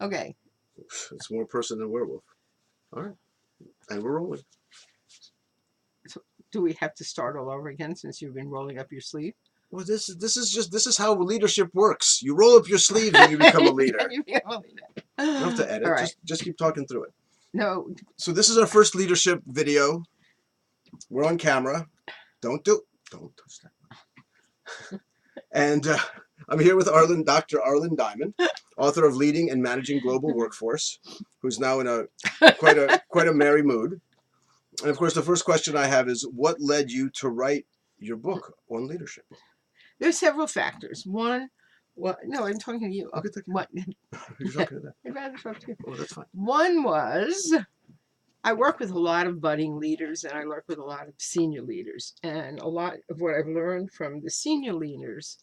Okay. It's more person than werewolf. All right, and we're rolling. So do we have to start all over again since you've been rolling up your sleeve? Well, this is how leadership works. You roll up your sleeves and you become a leader. You become a leader. You don't have to All edit. right. Just keep talking through it. No. So this is our first leadership video. We're on camera. Don't touch that. And I'm here with Dr. ArLyne Diamond, author of Leading and Managing Global Workforce, who's now in quite a merry mood. And of course, the first question I have is, what led you to write your book on leadership? There's several factors. One, well, no, I'm talking to you. Okay, What? You're talking to that. I'd rather talk to you. Oh, that's fine. One was I work with a lot of budding leaders and I work with a lot of senior leaders. And a lot of what I've learned from the senior leaders,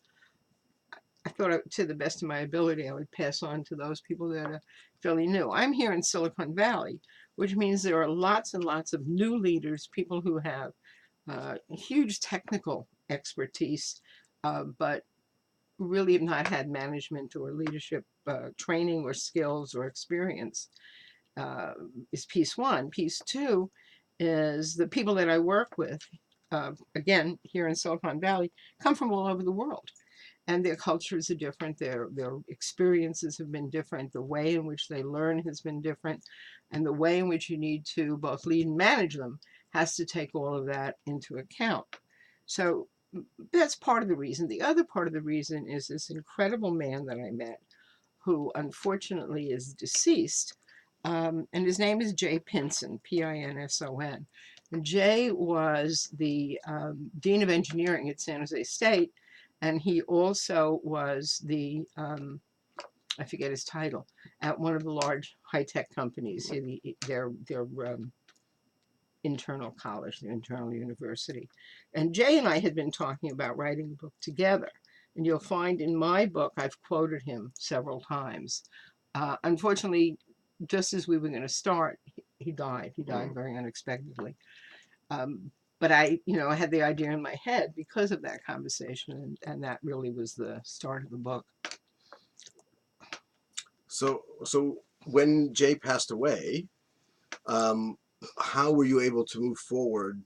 I thought to the best of my ability, I would pass on to those people that are fairly new. I'm here in Silicon Valley, which means there are lots and lots of new leaders, people who have huge technical expertise, but really have not had management or leadership training or skills or experience. Is piece one. Piece two is the people that I work with, again, here in Silicon Valley, come from all over the world. And their cultures are different, their experiences have been different, the way in which they learn has been different, and the way in which you need to both lead and manage them has to take all of that into account. So that's part of the reason. The other part of the reason is this incredible man that I met who unfortunately is deceased. And his name is Jay Pinson, Pinson. And Jay was the Dean of Engineering at San Jose State, and he also was the, I forget his title, at one of the large high-tech companies, their internal college, their internal university. And Jay and I had been talking about writing a book together. And you'll find in my book, I've quoted him several times. Unfortunately, just as we were going to start, he died. He died very unexpectedly. Um, but I had the idea in my head because of that conversation, and that really was the start of the book. So when Jay passed away, how were you able to move forward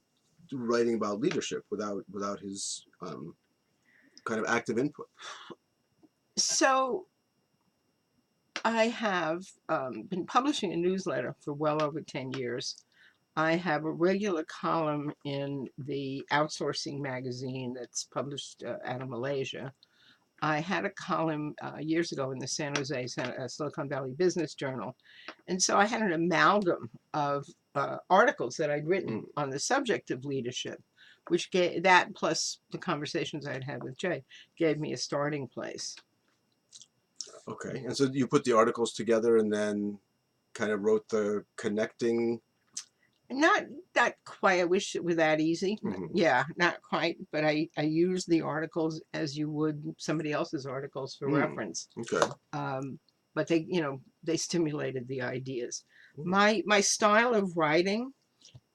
writing about leadership without his kind of active input? So I have been publishing a newsletter for well over 10 years. I have a regular column in the outsourcing magazine that's published out of Malaysia. I had a column years ago in the San Jose Silicon Valley Business Journal. And so I had an amalgam of articles that I'd written on the subject of leadership, which gave that plus the conversations I'd had with Jay gave me a starting place. Okay. And so you put the articles together and then kind of wrote the connecting. Not that quite. I wish it were that easy. Yeah, not quite. But I use the articles as you would somebody else's articles for reference. Okay. But they stimulated the ideas. My style of writing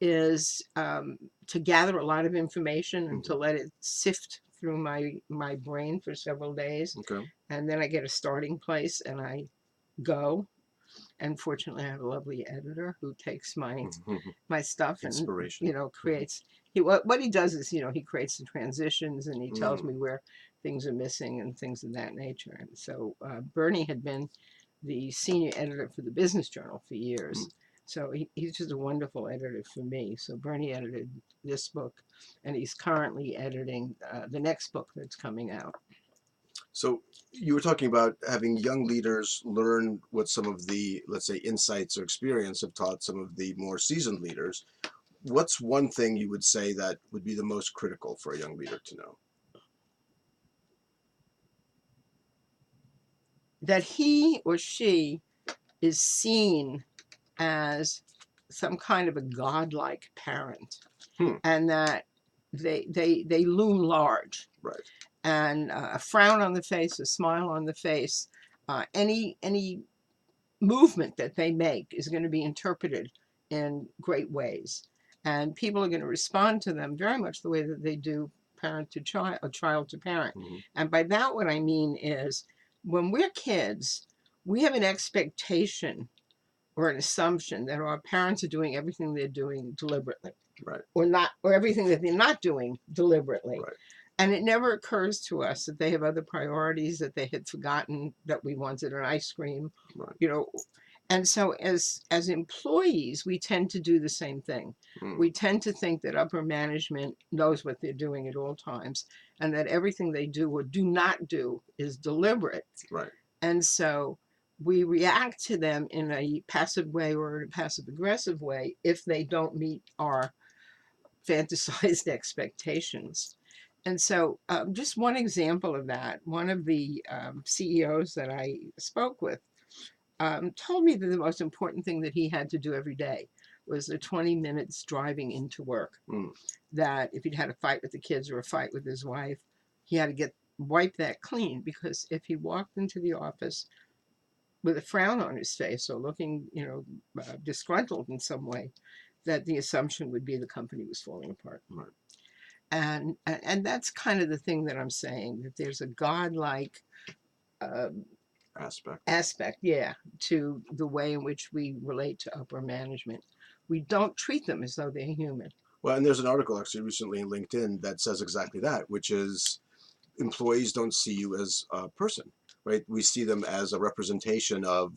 is to gather a lot of information and to let it sift through my brain for several days. Okay. And then I get a starting place and I go. And fortunately, I have a lovely editor who takes my stuff and creates. What he does is he creates the transitions and he tells me where things are missing and things of that nature. And so Bernie had been the senior editor for the Business Journal for years. So he's just a wonderful editor for me. So Bernie edited this book, and he's currently editing the next book that's coming out. So you were talking about having young leaders learn what some of the, let's say, insights or experience have taught some of the more seasoned leaders. What's one thing you would say that would be the most critical for a young leader to know? That he or she is seen as some kind of a godlike parent, and that they loom large. Right. And a frown on the face, a smile on the face, any movement that they make is going to be interpreted in great ways, and people are going to respond to them very much the way that they do parent to child, or child to parent. And by that, what I mean is, when we're kids, we have an expectation or an assumption that our parents are doing everything they're doing deliberately, Right. or not, or everything that they're not doing deliberately. Right. And it never occurs to us that they have other priorities, that they had forgotten that we wanted an ice cream, Right. you know. And so as employees, we tend to do the same thing. We tend to think that upper management knows what they're doing at all times, and that everything they do or do not do is deliberate. Right. And so we react to them in a passive way or in a passive aggressive way if they don't meet our fantasized expectations. And so, just one example of that, one of the CEOs that I spoke with told me that the most important thing that he had to do every day was the 20 minutes driving into work. That if he'd had a fight with the kids or a fight with his wife, he had to wipe that clean, because if he walked into the office with a frown on his face or looking, disgruntled in some way, that the assumption would be the company was falling apart. Right. And that's kind of the thing that I'm saying, that there's a godlike aspect, yeah, to the way in which we relate to upper management. We don't treat them as though they're human. Well, and there's an article actually recently in LinkedIn that says exactly that, which is employees don't see you as a person, right? We see them as a representation of,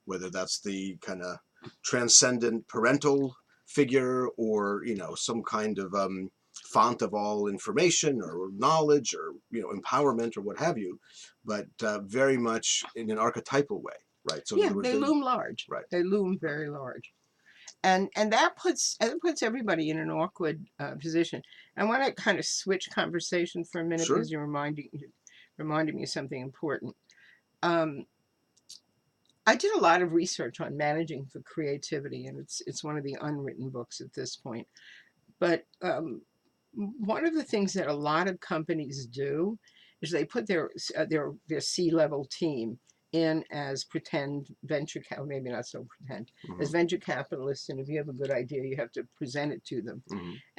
whether that's the kind of transcendent parental figure, or some kind of font of all information or knowledge, or empowerment, or what have you, but very much in an archetypal way, right? So yeah, they loom large. Right. They loom very large. And that puts everybody in an awkward position. I want to kind of switch conversation for a minute. Sure. Because you're reminding me of something important. I did a lot of research on managing for creativity, and it's one of the unwritten books at this point. But one of the things that a lot of companies do is they put their C-level team in as pretend venture capital, maybe not so pretend, as venture capitalists. And if you have a good idea, you have to present it to them.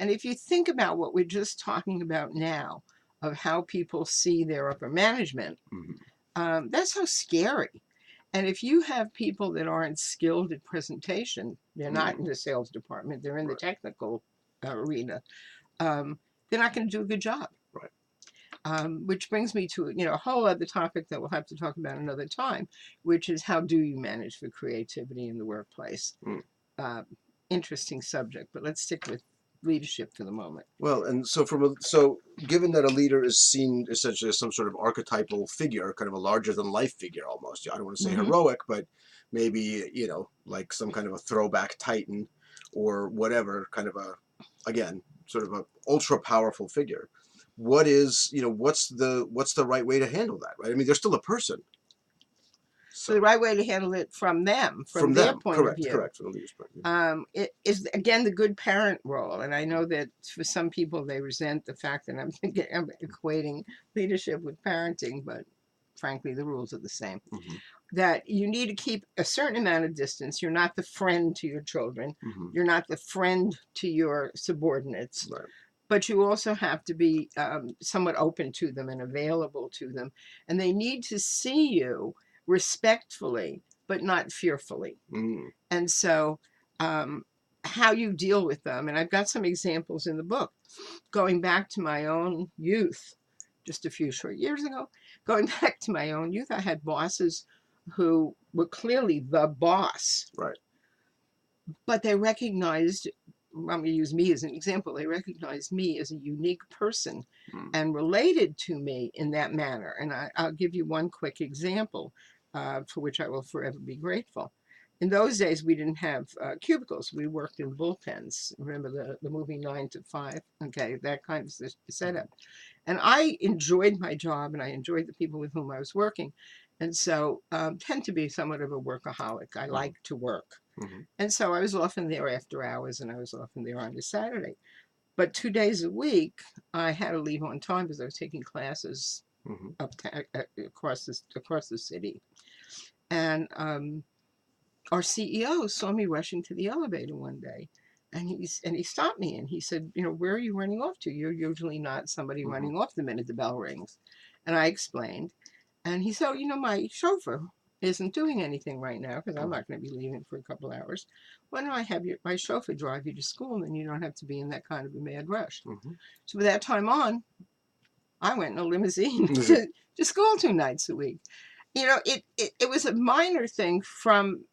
And if you think about what we're just talking about now, of how people see their upper management, that's so scary. And if you have people that aren't skilled at presentation, they're not in the sales department, they're in the technical arena, they're not going to do a good job. Right. Which brings me to a whole other topic that we'll have to talk about another time, which is how do you manage for creativity in the workplace? Interesting subject, but let's stick with leadership for the moment. Well, and so given that a leader is seen essentially as some sort of archetypal figure, kind of a larger than life figure almost. I don't want to say heroic, but maybe like some kind of a throwback titan or whatever, kind of again sort of a ultra powerful figure. What's the right way to handle that, right? I mean, they're still a person. So the right way to handle it from their point of view. Correct, from the leader's point of view. It is, again, the good parent role. And I know that for some people, they resent the fact that I'm equating leadership with parenting, but frankly, the rules are the same. That you need to keep a certain amount of distance. You're not the friend to your children. You're not the friend to your subordinates. Right. But you also have to be somewhat open to them and available to them. And they need to see you respectfully, but not fearfully. And so how you deal with them, and I've got some examples in the book, going back to my own youth, just a few short years ago, going back to my own youth, I had bosses who were clearly the boss. Right. But they recognized, I'm going to use me as an example, they recognized me as a unique person and related to me in that manner. And I'll give you one quick example for which I will forever be grateful. In those days, we didn't have cubicles. We worked in bullpens. Remember the movie 9 to 5? Okay, that kind of setup. And I enjoyed my job, and I enjoyed the people with whom I was working. And so tend to be somewhat of a workaholic. I like to work. And so I was often there after hours, and I was often there on a Saturday. But 2 days a week, I had to leave on time because I was taking classes across the city. And our CEO saw me rushing to the elevator one day, and he stopped me and he said, where are you running off to? You're usually not somebody running off the minute the bell rings. And I explained, and he said, my chauffeur, isn't doing anything right now because I'm not going to be leaving for a couple hours. Why don't I have my chauffeur drive you to school, and then you don't have to be in that kind of a mad rush? Mhm. So with that time on, I went in a limousine Mhm. to school 2 nights a week. It was a minor thing from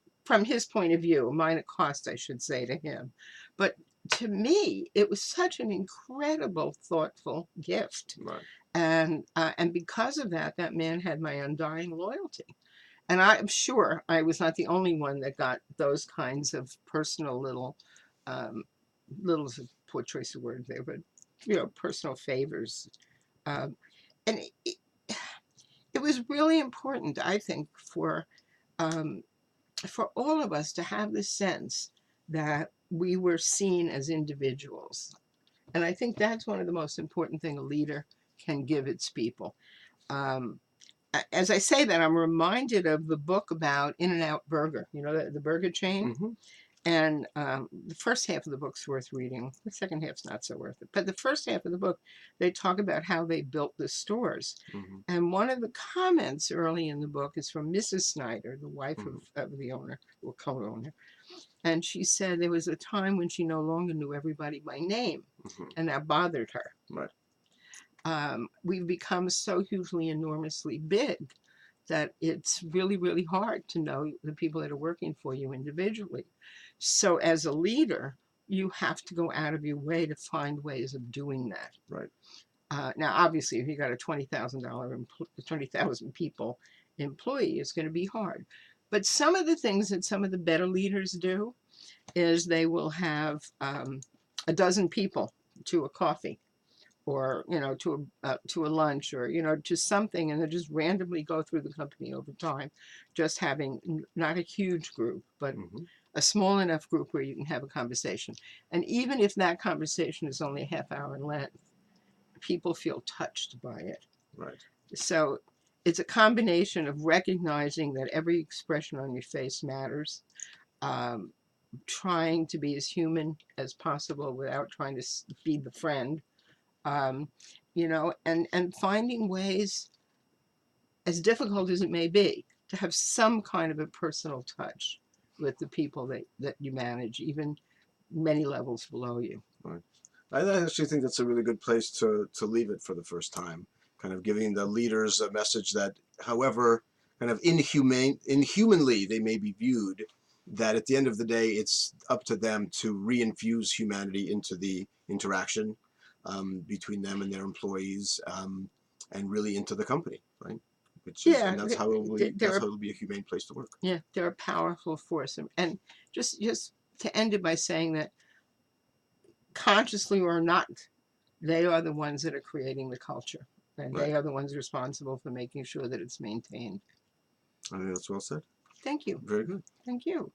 his point of view, a minor cost, I should say, to him. But to me, it was such an incredible, thoughtful gift. Right. And because of that, that man had my undying loyalty. And I'm sure I was not the only one that got those kinds of personal um, little is a poor choice of words there, but personal favors. Um, and it was really important, I think, um, for all of us to have the sense that we were seen as individuals. And I think that's one of the most important thing a leader can give its people. Um, as I say that, I'm reminded of the book about In-N-Out Burger, the burger chain. Hmm. And the first half of the book's worth reading. The second half's not so worth it. But the first half of the book, they talk about how they built the stores. Hmm. And one of the comments early in the book is from Mrs. Snyder, the wife Hmm. of the owner, or co-owner. And she said there was a time when she no longer knew everybody by name, Hmm. and that bothered her. Right. We've become so hugely, enormously big that it's really, really hard to know the people that are working for you individually. So, as a leader, you have to go out of your way to find ways of doing that. Right. Now, obviously, if you got a $20,000 people employee, it's going to be hard. But some of the things that some of the better leaders do is they will have a dozen people to a coffee, or to a lunch, or to something, and they just randomly go through the company over time, just having not a huge group, but Hmm. a small enough group where you can have a conversation. And even if that conversation is only a half hour in length, people feel touched by it. Right. So it's a combination of recognizing that every expression on your face matters, um, trying to be as human as possible without trying to be the friend, um, and finding ways, as difficult as it may be, to have some kind of a personal touch with the people that you manage, even many levels below you. Right. I actually think that's a really good place to leave it for the first time. Kind of giving the leaders a message that, however kind of inhumanly they may be viewed, that at the end of the day, it's up to them to reinfuse humanity into the interaction between them and their employees, and really into the company, right? Yeah, And that's how it'll be a humane place to work. yeah, they're a powerful force. And just to end it by saying that, consciously or not, they are the ones that are creating the culture, and Right. they are the ones responsible for making sure that it's maintained. I think that's well said. Thank you. Very good. Thank you.